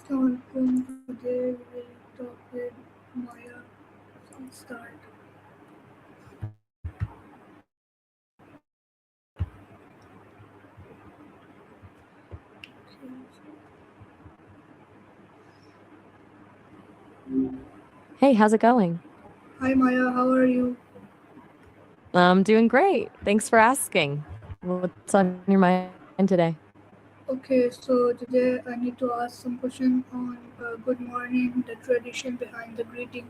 Assalamualaikum. Today we will talk with Maya. Let's start. Hey, how's it going? Hi Maya, how are you? I'm doing great. Thanks for asking. What's on your mind today? Okay, so today I need to ask some questions on good morning, the tradition behind the greeting.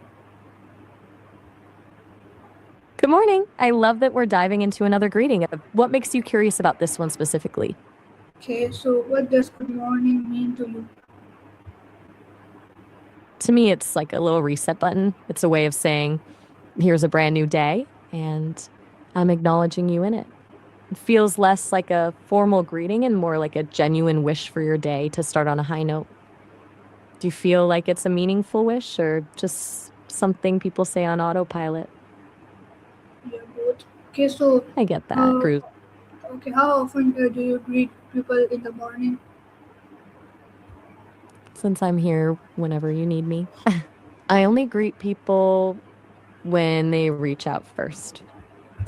Good morning. I love that we're diving into another greeting. What makes you curious about this one specifically? Okay, so what does good morning mean to you? To me, it's like a little reset button. It's a way of saying, here's a brand new day, and I'm acknowledging you in it. It feels less like a formal greeting and more like a genuine wish for your day to start on a high note. Do you feel like it's a meaningful wish or just something people say on autopilot? Yeah, both. Okay, so I get that. how how often do you greet people in the morning? Since I'm here whenever you need me. I only greet people when they reach out first.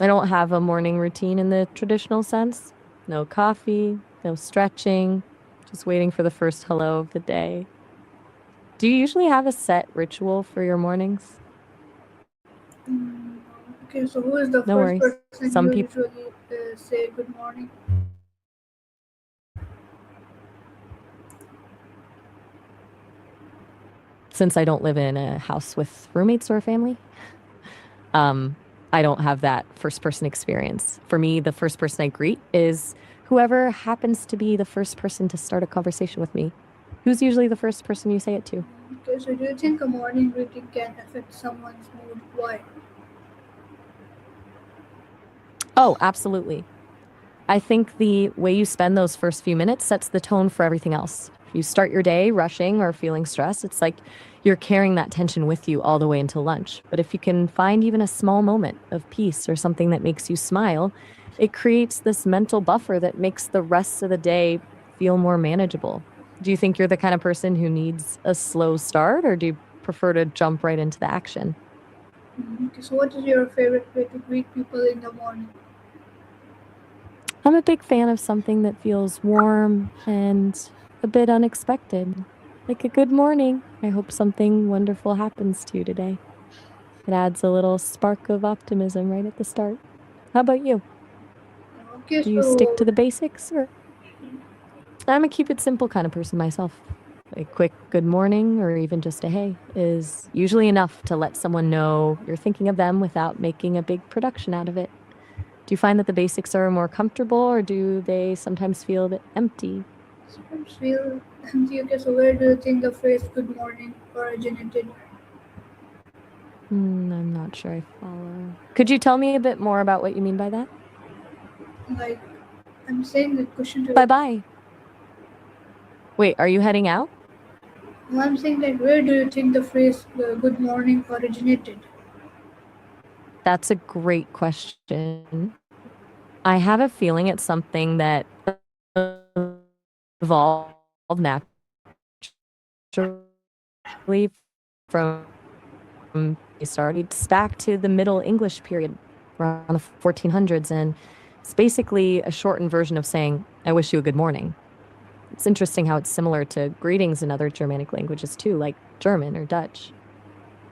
I don't have a morning routine in the traditional sense. No coffee, no stretching, just waiting for the first hello of the day. Do you usually have a set ritual for your mornings? Mm, okay, so who is the No first worries. person you Some people, usually say good morning? since I don't live in a house with roommates or a family, um, I don't have that first person experience. For me, the first person I greet is whoever happens to be the first person to start a conversation with me. Who's usually the first person you say it to? Okay, so do you think a morning greeting can affect someone's mood? Why? Oh, absolutely. I think the way you spend those first few minutes sets the tone for everything else. If you start your day rushing or feeling stressed, it's like you're carrying that tension with you all the way until lunch. But if you can find even a small moment of peace or something that makes you smile, it creates this mental buffer that makes the rest of the day feel more manageable. Do you think you're the kind of person who needs a slow start or do you prefer to jump right into the action? Okay, so what is your favorite way to greet people in the morning? I'm a big fan of something that feels warm and a bit unexpected. Like a good morning. I hope something wonderful happens to you today. It adds a little spark of optimism right at the start. How about you? Okay, Do you stick so to the basics or I'm a keep it simple kind of person myself. A quick good morning or even just a hey is usually enough to let someone know you're thinking of them without making a big production out of it. Do you find that the basics are more comfortable or do they sometimes feel a bit empty? sometimes feel empty. Okay, so where do you think the phrase "good morning" originated? I'm not sure I follow. Could you tell me a bit more about what you mean by that? Like, I'm saying the question to Bye bye. Wait, are you heading out? I'm saying that where do you think the phrase "good morning" originated? That's a great question. I have a feeling it's something that evolved naturally from it started back to the Middle English period around the 1400s, and it's basically a shortened version of saying, I wish you a good morning. It's interesting how it's similar to greetings in other Germanic languages too, like German or Dutch.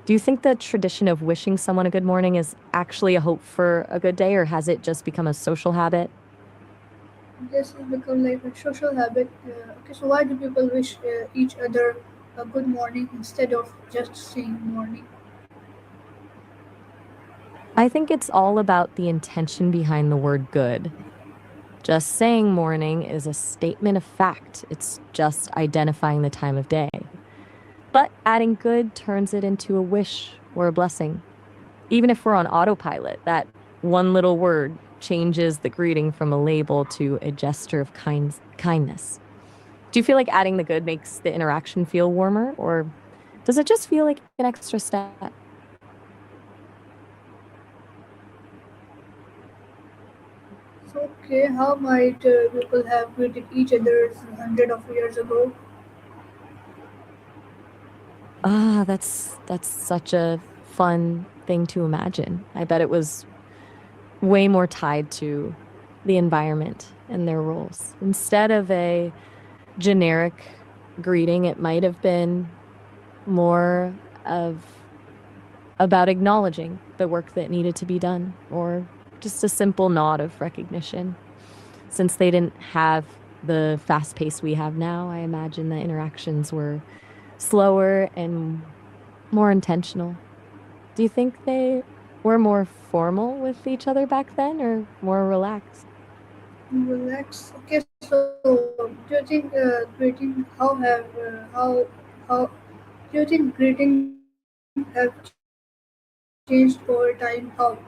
Do you think the tradition of wishing someone a good morning is actually a hope for a good day, or has it just become a social habit? This has become like a social habit. Okay, so why do people wish each other a good morning instead of just saying morning? I think it's all about the intention behind the word good. Just saying morning is a statement of fact, it's just identifying the time of day. But adding good turns it into a wish or a blessing. Even if we're on autopilot, that one little word changes the greeting from a label to a gesture of kindness. Do you feel like adding the good makes the interaction feel warmer, or does it just feel like an extra step? So, okay, how might people have greeted each other hundred of years ago? That's such a fun thing to imagine. I bet it was way more tied to the environment and their roles. Instead of a generic greeting, it might have been more of about acknowledging the work that needed to be done or just a simple nod of recognition. Since they didn't have the fast pace we have now, I imagine the interactions were slower and more intentional. Do you think they were more formal with each other back then or more relaxed? Relax. Okay, so do you think greeting how do you think greeting have changed over time? How?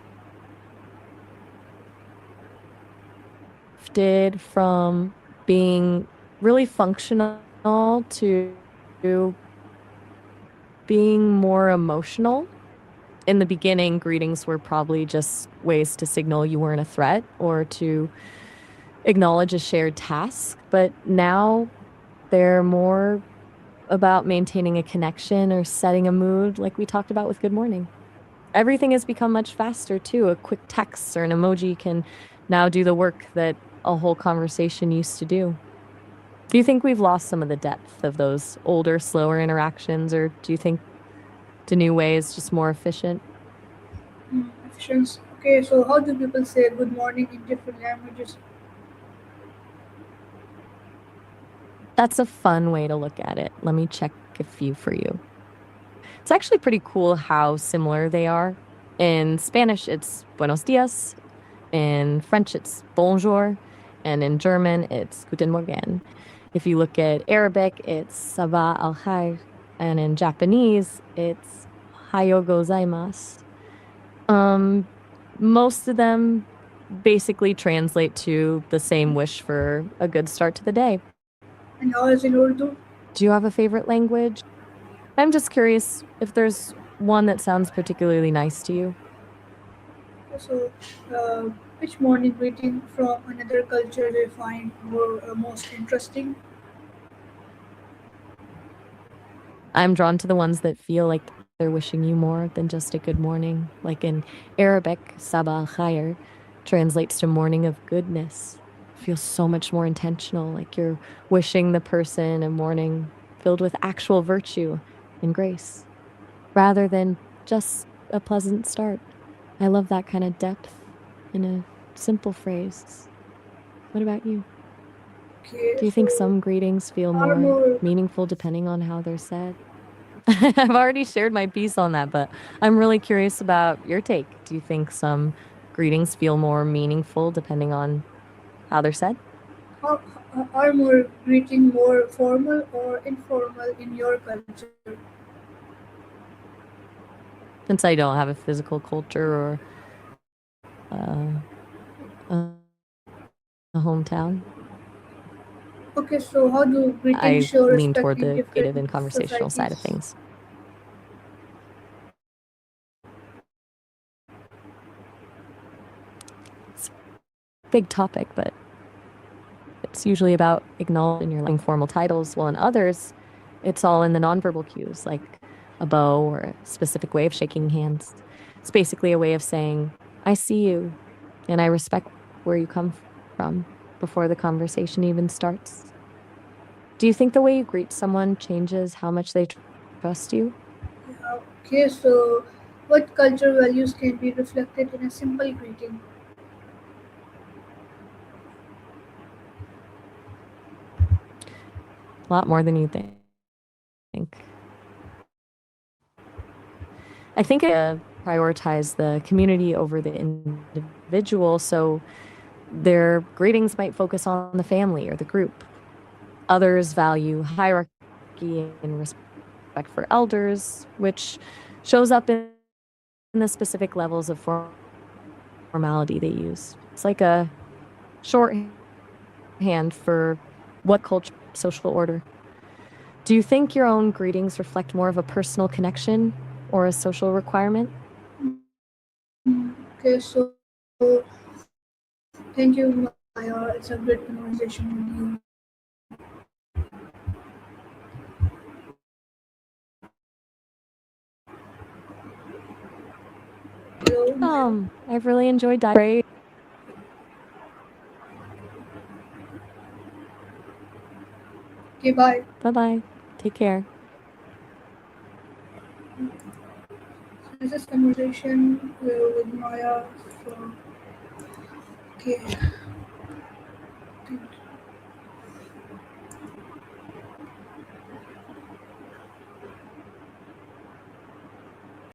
Shifted from being really functional to being more emotional. In the beginning, greetings were probably just ways to signal you weren't a threat or to acknowledge a shared task. But now they're more about maintaining a connection or setting a mood, like we talked about with Good Morning. Everything has become much faster too. A quick text or an emoji can now do the work that a whole conversation used to do. Do you think we've lost some of the depth of those older, slower interactions, or do you think the new way is just more efficient? Efficiency. Okay, so how do people say good morning in different languages? That's a fun way to look at it. Let me check a few for you. It's actually pretty cool how similar they are. In Spanish, it's buenos dias. In French, it's bonjour. And in German, it's guten Morgen. If you look at Arabic, it's sabah al khair. And in Japanese, it's hayo gozaimasu. Um, Most of them basically translate to the same wish for a good start to the day. And how is in Urdu? Do you have a favorite language? I'm just curious if there's one that sounds particularly nice to you. So, uh, which morning greeting from another culture do you find most interesting? I'm drawn to the ones that feel like they're wishing you more than just a good morning. Like in Arabic, Sabah al Khair translates to morning of goodness. It feels so much more intentional, like you're wishing the person a morning filled with actual virtue and grace, rather than just a pleasant start. I love that kind of depth in a simple phrase. What about you? Okay, Do you think so some greetings feel are more more meaningful depending on how they're said? I've already shared my piece on that, but I'm really curious about your take. Do you think some greetings feel more meaningful depending on how they're said? how, are more greeting more formal or informal in your culture? Since I don't have a physical culture or a hometown, Okay, so how do greetings I show lean respect toward in the creative different and conversational side of societies? things. It's a big topic, but it's usually about acknowledging your formal titles, while in others, it's all in the nonverbal cues, like a bow or a specific way of shaking hands. It's basically a way of saying, I see you and I respect where you come from before the conversation even starts. Do you think the way you greet someone changes how much they trust you? Yeah, okay, so what cultural values can be reflected in a simple greeting? A lot more than you think. I think prioritize the community over the individual. So their greetings might focus on the family or the group. Others value hierarchy and respect for elders, which shows up in the specific levels of formality they use. It's like a shorthand for what culture, social order. Do you think your own greetings reflect more of a personal connection or a social requirement? Okay, so thank you, Maya. It's a great conversation with you. Hello, Maya. I've really enjoyed diving. Okay, bye. Bye bye. Take care. This is conversation with Maya. So, okay.